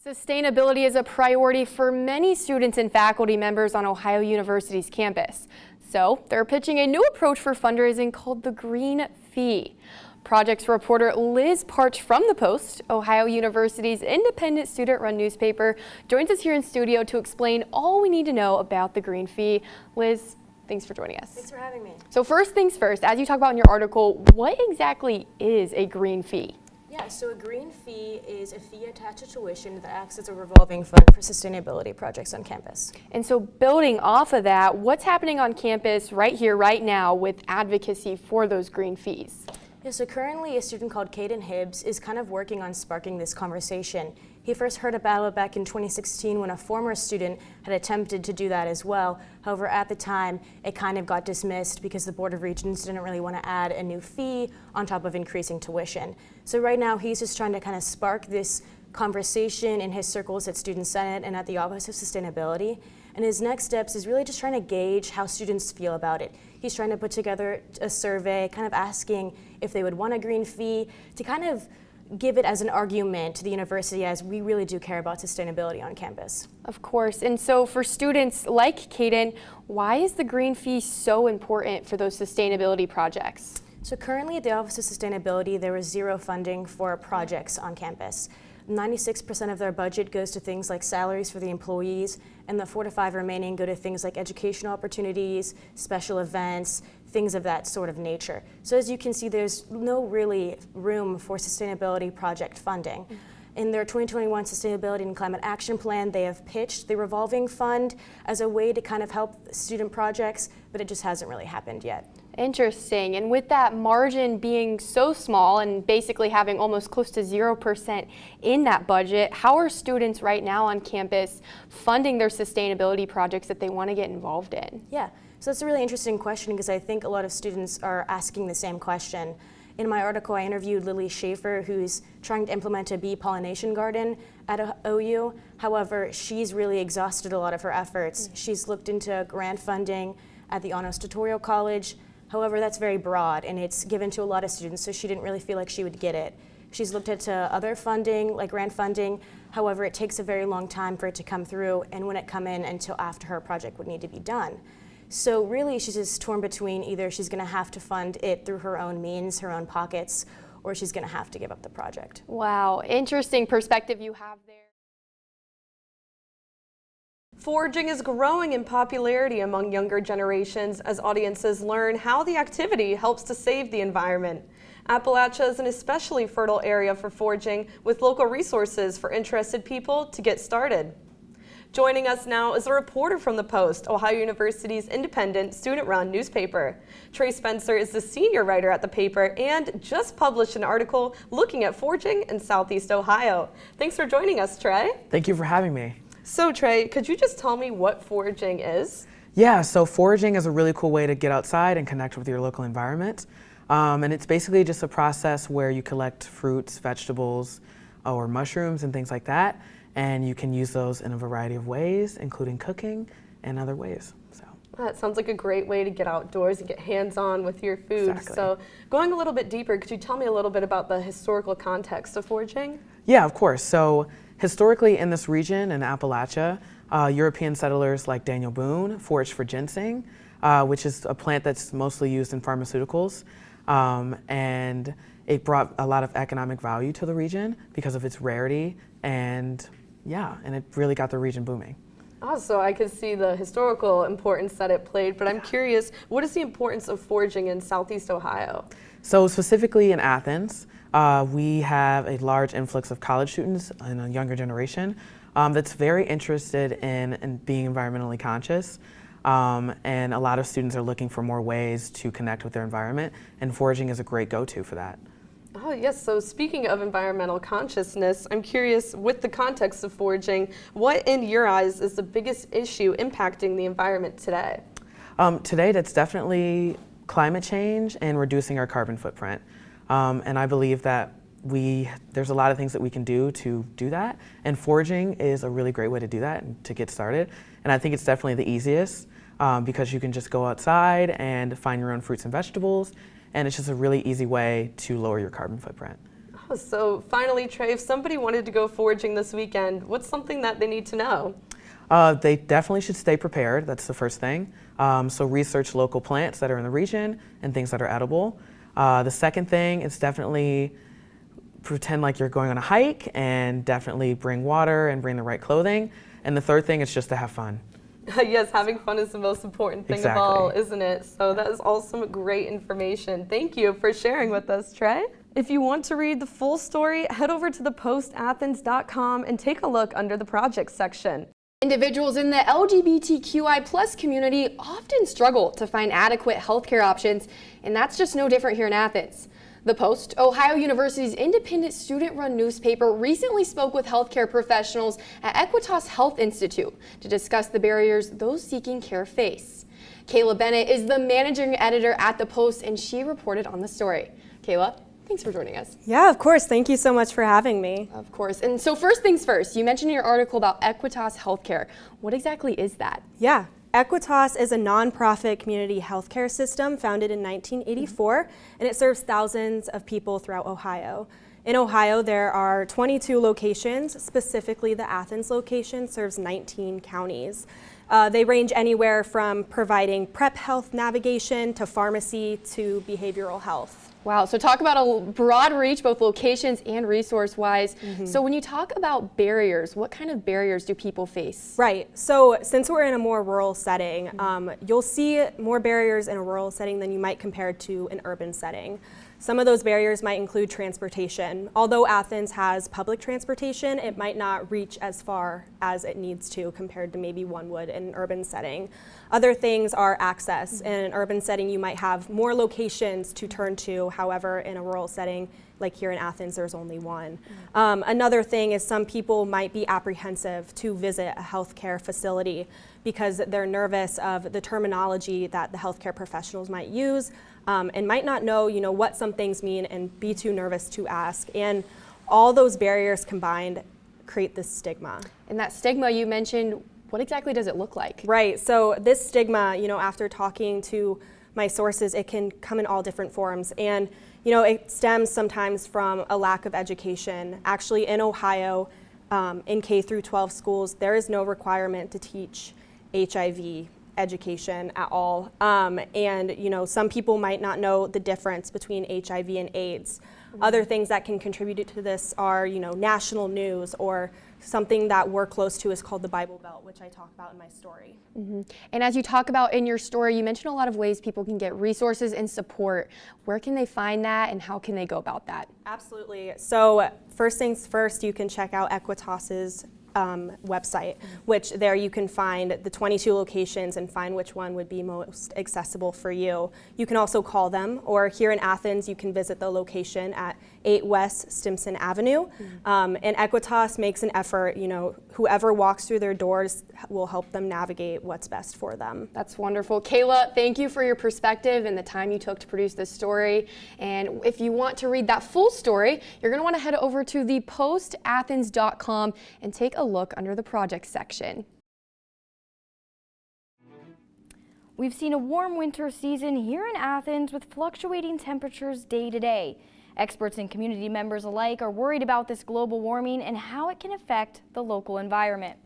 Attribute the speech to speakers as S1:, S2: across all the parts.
S1: Sustainability is a priority for many students and faculty members on Ohio University's campus. So they're pitching a new approach for fundraising called the Green Fee. Projects reporter Liz Parch from The Post, Ohio University's independent student-run newspaper, joins us here in studio to explain all we need to know about the Green Fee. Liz, thanks for joining us.
S2: Thanks for having me.
S1: So first things first, as you talk about in your article, what exactly is a Green Fee?
S2: Yeah, so a green fee is a fee attached to tuition that acts as a revolving fund for sustainability projects on campus.
S1: And so building off of that, what's happening on campus right here, right now with advocacy for those green fees?
S2: Yeah, so currently a student called Caden Hibbs is kind of working on sparking this conversation. He first heard about it back in 2016 when a former student had attempted to do that as well. However, at the time, it kind of got dismissed because the Board of Regents didn't really want to add a new fee on top of increasing tuition. So right now, he's just trying to kind of spark this conversation in his circles at Student Senate and at the Office of Sustainability. And his next steps is really just trying to gauge how students feel about it. He's trying to put together a survey, kind of asking if they would want a green fee, to kind of give it as an argument to the university, as we really do care about sustainability on campus.
S1: Of course. And so for students like Caden, why is the green fee so important for those sustainability projects?
S2: So currently at the Office of Sustainability, there is zero funding for projects on campus. 96% of their budget goes to things like salaries for the employees, and the 4 to 5 remaining go to things like educational opportunities, special events, things of that sort of nature. So as you can see, there's no really room for sustainability project funding. In their 2021 Sustainability and Climate Action Plan, they have pitched the revolving fund as a way to kind of help student projects, but it just hasn't really happened yet.
S1: Interesting. And with that margin being so small and basically having almost close to 0% in that budget, how are students right now on campus funding their sustainability projects that they want to get involved in?
S2: Yeah, so that's a really interesting question, because I think a lot of students are asking the same question. In my article, I interviewed Lily Schaefer, who's trying to implement a bee pollination garden at OU. However, she's really exhausted a lot of her efforts. She's looked into grant funding at the Honors Tutorial College. However, that's very broad, and it's given to a lot of students, so she didn't really feel like she would get it. She's looked into other funding, like grant funding. However, it takes a very long time for it to come through, and wouldn't come in until after her project would need to be done. So really, she's just torn between either she's going to have to fund it through her own means, her own pockets, or she's going to have to give up the project.
S1: Wow, interesting perspective you have there.
S3: Foraging is growing in popularity among younger generations as audiences learn how the activity helps to save the environment. Appalachia is an especially fertile area for foraging, with local resources for interested people to get started. Joining us now is a reporter from The Post, Ohio University's independent student-run newspaper. Trey Spencer is the senior writer at the paper and just published an article looking at foraging in Southeast Ohio. Thanks for joining us, Trey.
S4: Thank you for having me.
S3: So Trey, could you just tell me what foraging is?
S4: Yeah, so foraging is a really cool way to get outside and connect with your local environment. And it's basically just a process where you collect fruits, vegetables, or mushrooms and things like that. And you can use those in a variety of ways, including cooking and other ways. So
S3: that sounds like a great way to get outdoors and get hands-on with your food.
S4: Exactly.
S3: So going a little bit deeper, could you tell me a little bit about the historical context of foraging?
S4: Yeah, of course. So historically in this region, in Appalachia, European settlers like Daniel Boone foraged for ginseng, which is a plant that's mostly used in pharmaceuticals. And it brought a lot of economic value to the region because of its rarity, and it really got the region booming.
S3: Oh, so I could see the historical importance that it played, but I'm curious, what is the importance of foraging in Southeast Ohio?
S4: So specifically in Athens, we have a large influx of college students in a younger generation that's very interested in being environmentally conscious. And a lot of students are looking for more ways to connect with their environment, and foraging is a great go-to for that.
S3: Oh yes, so speaking of environmental consciousness, I'm curious, with the context of foraging, what in your eyes is the biggest issue impacting the environment today?
S4: Today, that's definitely climate change and reducing our carbon footprint. And I believe that there's a lot of things that we can do to do that, and foraging is a really great way to do that and to get started. And I think it's definitely the easiest because you can just go outside and find your own fruits and vegetables, and it's just a really easy way to lower your carbon footprint.
S3: So finally, Trey, if somebody wanted to go foraging this weekend, what's something that they need to know?
S4: They definitely should stay prepared. That's the first thing. So research local plants that are in the region and things that are edible. The second thing is definitely pretend like you're going on a hike and definitely bring water and bring the right clothing. And the third thing is just to have fun.
S3: Yes, having fun is the most important thing of all, isn't it? So that is all some great information. Thank you for sharing with us, Trey. If you want to read the full story, head over to thepostathens.com and take a look under the projects section.
S1: Individuals in the LGBTQI+ community often struggle to find adequate healthcare options, and that's just no different here in Athens. The Post, Ohio University's independent student-run newspaper, recently spoke with healthcare professionals at Equitas Health Institute to discuss the barriers those seeking care face. Kayla Bennett is the managing editor at The Post, and she reported on the story. Kayla, thanks for joining us.
S5: Yeah, of course. Thank you so much for having me.
S1: Of course. And so first things first, you mentioned in your article about Equitas Healthcare. What exactly is that?
S5: Yeah. Equitas is a nonprofit community healthcare system founded in 1984, and it serves thousands of people throughout Ohio. In Ohio, there are 22 locations. Specifically, the Athens location serves 19 counties. They range anywhere from providing prep health navigation to pharmacy to behavioral health.
S1: Wow, so talk about a broad reach, both locations and resource-wise. So when you talk about barriers, what kind of barriers do people face?
S5: Right, so since we're in a more rural setting, you'll see more barriers in a rural setting than you might compare to an urban setting. Some of those barriers might include transportation. Although Athens has public transportation, it might not reach as far as it needs to compared to maybe one would in an urban setting. Other things are access. In an urban setting, you might have more locations to turn to. However, in a rural setting, like here in Athens, there's only one. Another thing is some people might be apprehensive to visit a healthcare facility because they're nervous of the terminology that the healthcare professionals might use and might not know, what some things mean and be too nervous to ask. And all those barriers combined create this stigma.
S1: And that stigma you mentioned, what exactly does it look like?
S5: Right, so this stigma, after talking to my sources, it can come in all different forms. And it stems sometimes from a lack of education. Actually, in Ohio, in K through 12 schools, there is no requirement to teach HIV education at all. And some people might not know the difference between HIV and AIDS. Other things that can contribute to this are, national news, or something that we're close to is called the Bible Belt, which I talk about in my story.
S1: And as you talk about in your story, you mentioned a lot of ways people can get resources and support. Where can they find that, and how can they go about that?
S5: Absolutely. So first things first, you can check out Equitas's website, which there you can find the 22 locations and find which one would be most accessible for you. You can also call them, or here in Athens, you can visit the location at 8 West Stimson Avenue. And Equitas makes an effort, whoever walks through their doors will help them navigate what's best for them.
S1: That's wonderful. Kayla, thank you for your perspective and the time you took to produce this story. And if you want to read that full story, you're going to want to head over to thepostathens.com and take a look under the project section.
S6: We've seen a warm winter season here in Athens with fluctuating temperatures day to day. Experts and community members alike are worried about this global warming and how it can affect the local environment.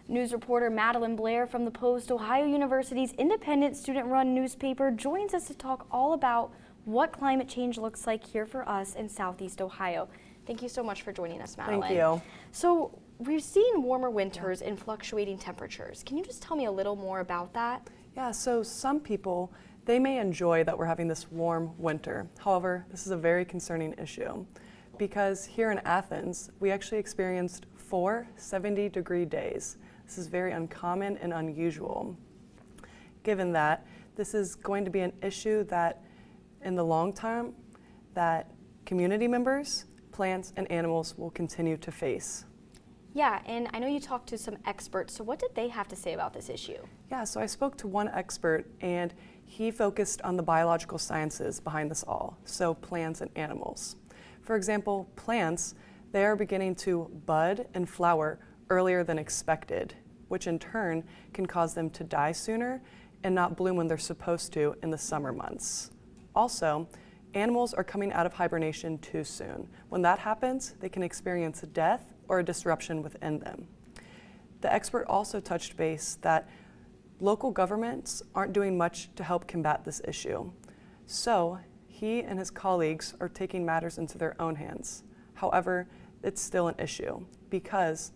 S6: News reporter Madeline Blair from The Post, Ohio University's independent student-run newspaper, joins us to talk all about what climate change looks like here for us in Southeast Ohio. Thank you so much for joining us, Madeline.
S7: Thank you.
S6: So we've seen warmer winters and fluctuating temperatures. Can you just tell me a little more about that?
S7: Yeah, so some people, they may enjoy that we're having this warm winter. However, this is a very concerning issue because here in Athens, we actually experienced 4 70-degree days. This is very uncommon and unusual. Given that, this is going to be an issue that in the long term, that community members, plants, and animals will continue to face.
S6: Yeah, and I know you talked to some experts, so what did they have to say about this issue?
S7: Yeah, so I spoke to one expert and he focused on the biological sciences behind this all, so plants and animals. For example, plants, they are beginning to bud and flower earlier than expected, which in turn can cause them to die sooner and not bloom when they're supposed to in the summer months. Also, animals are coming out of hibernation too soon. When that happens, they can experience death or a disruption within them. The expert also touched base that local governments aren't doing much to help combat this issue. So he and his colleagues are taking matters into their own hands. However, it's still an issue because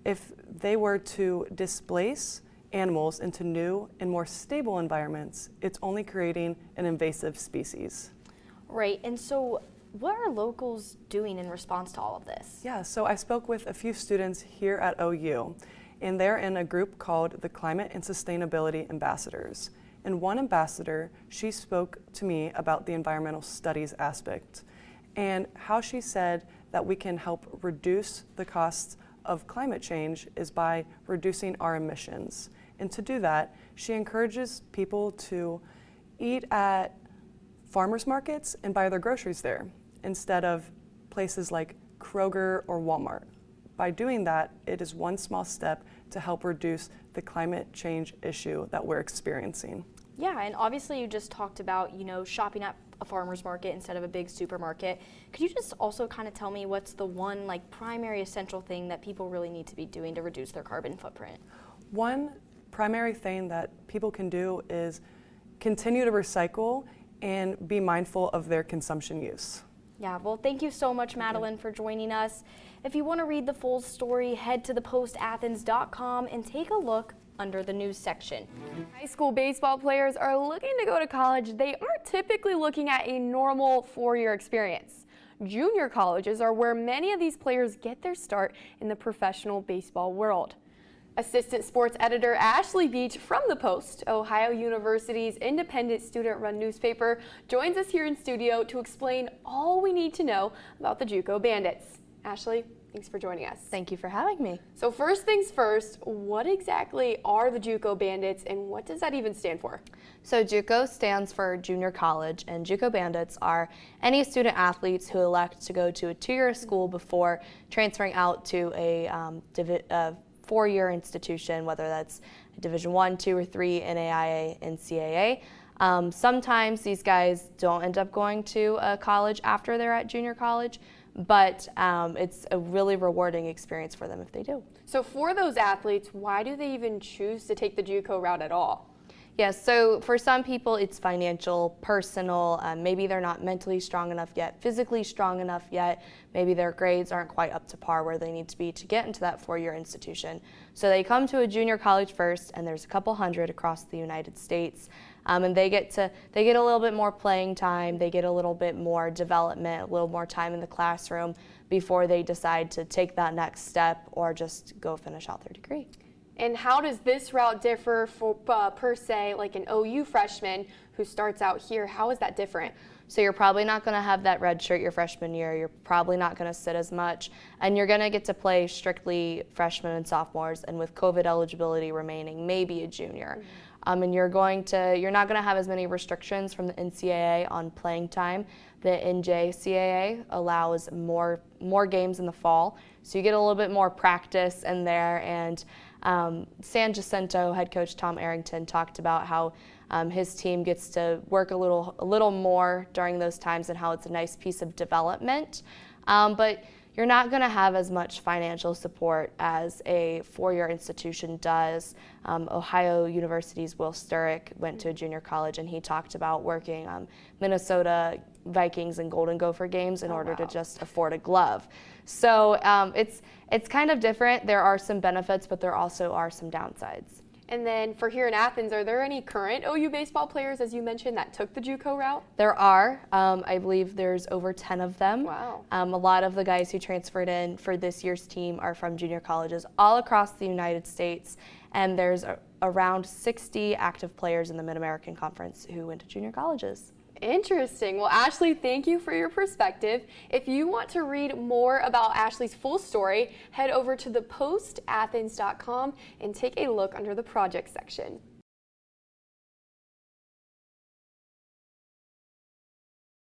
S7: if they were to displace animals into new and more stable environments, it's only creating an invasive species.
S6: Right, and so what are locals doing in response to all of this?
S7: Yeah, so I spoke with a few students here at OU, and they're in a group called the Climate and Sustainability Ambassadors. And one ambassador, she spoke to me about the environmental studies aspect and how she said that we can help reduce the costs of climate change is by reducing our emissions. And to do that, she encourages people to eat at farmers markets and buy their groceries there instead of places like Kroger or Walmart. By doing that, it is one small step to help reduce the climate change issue that we're experiencing.
S6: Yeah, and obviously you just talked about, shopping at a farmer's market instead of a big supermarket. Could you just also kind of tell me what's the one primary essential thing that people really need to be doing to reduce their carbon footprint?
S7: One primary thing that people can do is continue to recycle and be mindful of their consumption use.
S6: Yeah, well, thank you so much, Madeline, for joining us. If you want to read the full story, head to thepostathens.com and take a look under the news section.
S1: High school baseball players are looking to go to college. They aren't typically looking at a normal 4-year experience. Junior colleges are where many of these players get their start in the professional baseball world. Assistant sports editor Ashley Beach from The Post, Ohio University's independent student-run newspaper, joins us here in studio to explain all we need to know about the JUCO Bandits. Ashley, thanks for joining us.
S8: Thank you for having me.
S1: So first things first, what exactly are the JUCO Bandits and what does that even stand for?
S8: So JUCO stands for junior college, and JUCO Bandits are any student athletes who elect to go to a 2-year school before transferring out to a 4-year institution, whether that's a Division I, II, or III, NAIA, NCAA. Sometimes these guys don't end up going to a college after they're at junior college, but it's a really rewarding experience for them if they do.
S1: So for those athletes, why do they even choose to take the JUCO route at all?
S8: Yes, so for some people it's financial, personal, maybe they're not mentally strong enough yet, physically strong enough yet, maybe their grades aren't quite up to par where they need to be to get into that 4-year institution. So they come to a junior college first, and there's a couple hundred across the United States, and they get a little bit more playing time, they get a little bit more development, a little more time in the classroom before they decide to take that next step or just go finish out their degree.
S1: And how does this route differ for, per se, like an OU freshman who starts out here? How is that different?
S8: So you're probably not going to have that red shirt your freshman year. You're probably not going to sit as much, and you're going to get to play strictly freshmen and sophomores, and with COVID eligibility remaining, maybe a junior. Mm-hmm. And you're not going to have as many restrictions from the NCAA on playing time. The NJCAA allows more games in the fall, so you get a little bit more practice in there. And San Jacinto head coach Tom Arrington talked about how his team gets to work a little more during those times and how it's a nice piece of development. But you're not going to have as much financial support as a 4-year institution does. Ohio University's Will Sturrock went to a junior college, and he talked about working Minnesota Vikings and Golden Gopher games in order to just afford a glove. So it's kind of different. There are some benefits, but there also are some downsides.
S1: And then for here in Athens, are there any current OU baseball players, as you mentioned, that took the JUCO route?
S8: There are. I believe there's over 10 of them.
S1: Wow.
S8: A lot of the guys who transferred in for this year's team are from junior colleges all across the United States, and there's around 60 active players in the Mid-American Conference who went to junior colleges.
S1: Interesting. Well, Ashley, thank you for your perspective. If you want to read more about Ashley's full story, head over to thepostathens.com and take a look under the project section.